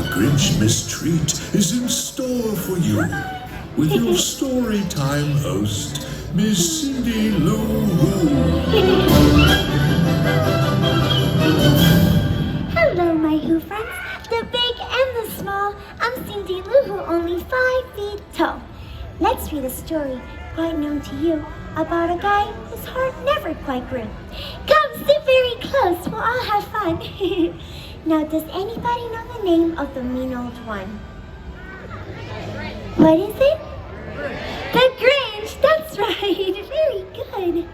A Grinchmas treat is in store for you with your Storytime host, Miss Cindy Lou Who. Hello, my Who friends, the big and the small. I'm Cindy Lou Who, only 5 feet tall. Let's read a story quite known to you about a guy whose heart never quite grew. Come sit very close, we'll all have fun. Now, does anybody know the name of the mean old one? What is it? The Grinch, that's right, very good.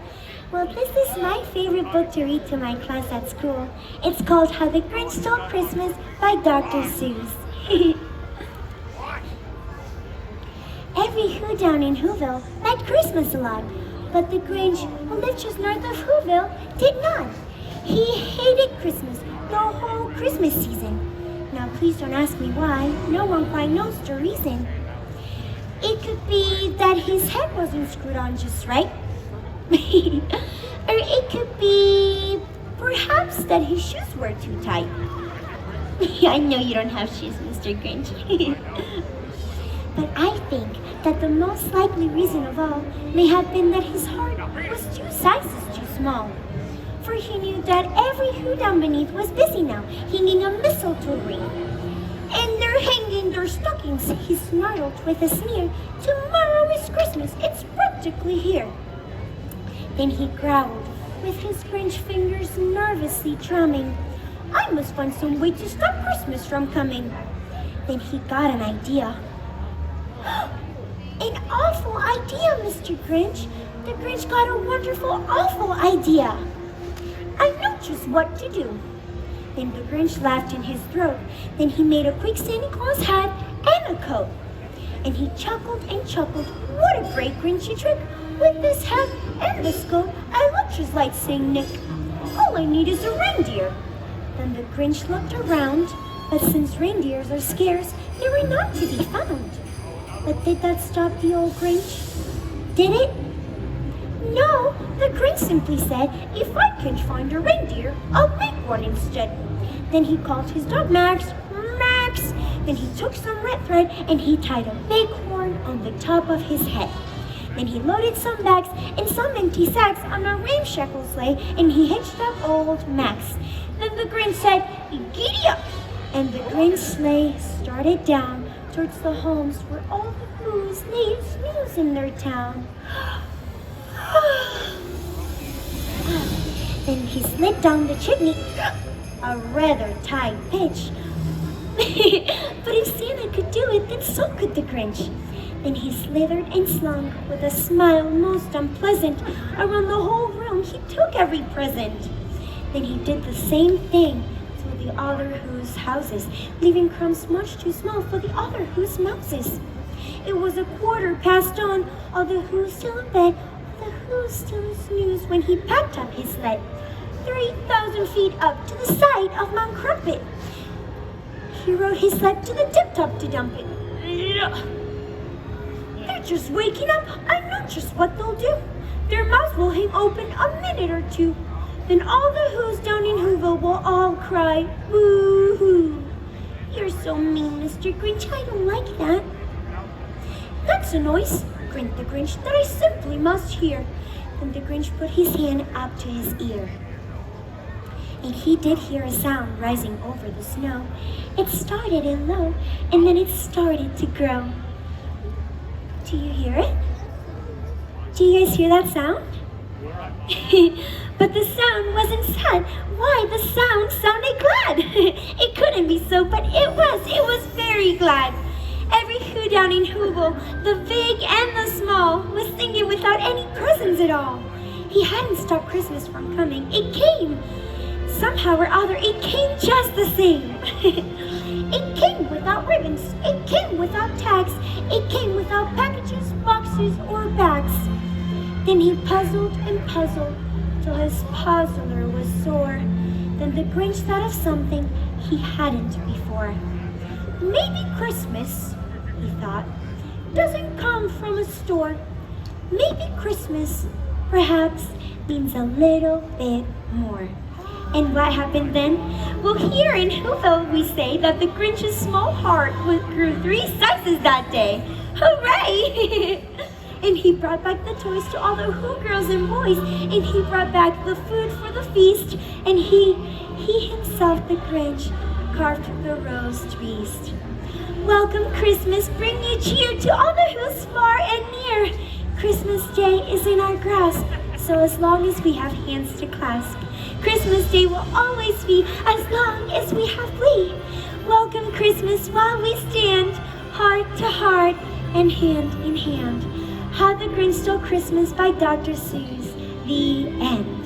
Well, this is my favorite book to read to my class at school. It's called How the Grinch Stole Christmas by Dr. Seuss. Every Who down in Whoville liked Christmas a lot, but the Grinch, who lived just north of Whoville, did not. He hated Christmas the whole Christmas season. Now, please don't ask me why. No one quite knows the reason. It could be that his head wasn't screwed on just right. Or it could be perhaps that his shoes were too tight. I know you don't have shoes, Mr. Grinch. But I think that the most likely reason of all may have been that his heart was 2 sizes too small. For he knew that every Who down beneath was busy now, hanging a mistletoe wreath. And they're hanging their stockings, he snarled with a sneer. Tomorrow is Christmas, it's practically here. Then he growled, with his Grinch fingers nervously drumming. I must find some way to stop Christmas from coming. Then he got an idea. An awful idea, Mr. Grinch. The Grinch got a wonderful, awful idea. I know just what to do. Then the Grinch laughed in his throat. Then he made a quick Santa Claus hat and a coat. And he chuckled and chuckled. What a great Grinchy trick. With this hat and this coat, I look just like Saint Nick. All I need is a reindeer. Then the Grinch looked around, but since reindeers are scarce, they were not to be found. But did that stop the old Grinch? Did it? No, the Grinch simply said, if I can't find a reindeer, I'll make one instead. Then he called his dog Max, Max. Then he took some red thread and he tied a big horn on the top of his head. Then he loaded some bags and some empty sacks on a ramshackle sleigh and he hitched up old Max. Then the Grinch said, giddy up! And the Grinch sleigh started down towards the homes where all the Who's need snooze in their town. Then he slid down the chimney, a rather tight pitch. But if Santa could do it, then so could the Grinch. Then he slithered and slunk with a smile most unpleasant. Around the whole room he took every present. Then he did the same thing to the other Who's houses, leaving crumbs much too small for the other Who's mouses. It was 1:15 all the Who's still in bed, all the Who's still snooze when he packed up his sled. 3,000 feet up to the side of Mount Crumpet. He rode his sled to the tip-top to dump it. They're just waking up. I know just what they'll do. Their mouths will hang open a minute or two. Then all the Who's down in Whoville will all cry, boo-hoo. You're so mean, Mr. Grinch. I don't like that. That's a noise, grinned the Grinch, that I simply must hear. Then the Grinch put his hand up to his ear. And he did hear a sound rising over the snow. It started in low, and then it started to grow. Do you hear it? Do you guys hear that sound? But the sound wasn't sad. Why, the sound sounded glad. It couldn't be so, but it was very glad. Every Who down in Whoville, the big and the small, was singing without any presents at all. He hadn't stopped Christmas from coming. It came. Somehow or other, it came just the same. It came without ribbons. It came without tags. It came without packages, boxes, or bags. Then he puzzled and puzzled till his puzzler was sore. Then the Grinch thought of something he hadn't before. Maybe Christmas, he thought, doesn't come from a store. Maybe Christmas, perhaps, means a little bit more. And what happened then? Well, here in Whoville we say that the Grinch's small heart grew 3 sizes that day. Hooray! And he brought back the toys to all the Who girls and boys, and he brought back the food for the feast, and he himself, the Grinch, carved the roast beast. Welcome Christmas, bring you cheer to all the Who's far and near. Christmas Day is in our grasp, so as long as we have hands to clasp, Christmas Day will always be as long as we have Glee. Welcome Christmas while we stand, heart to heart and hand in hand. How the Grinch Stole Christmas by Dr. Seuss. The end.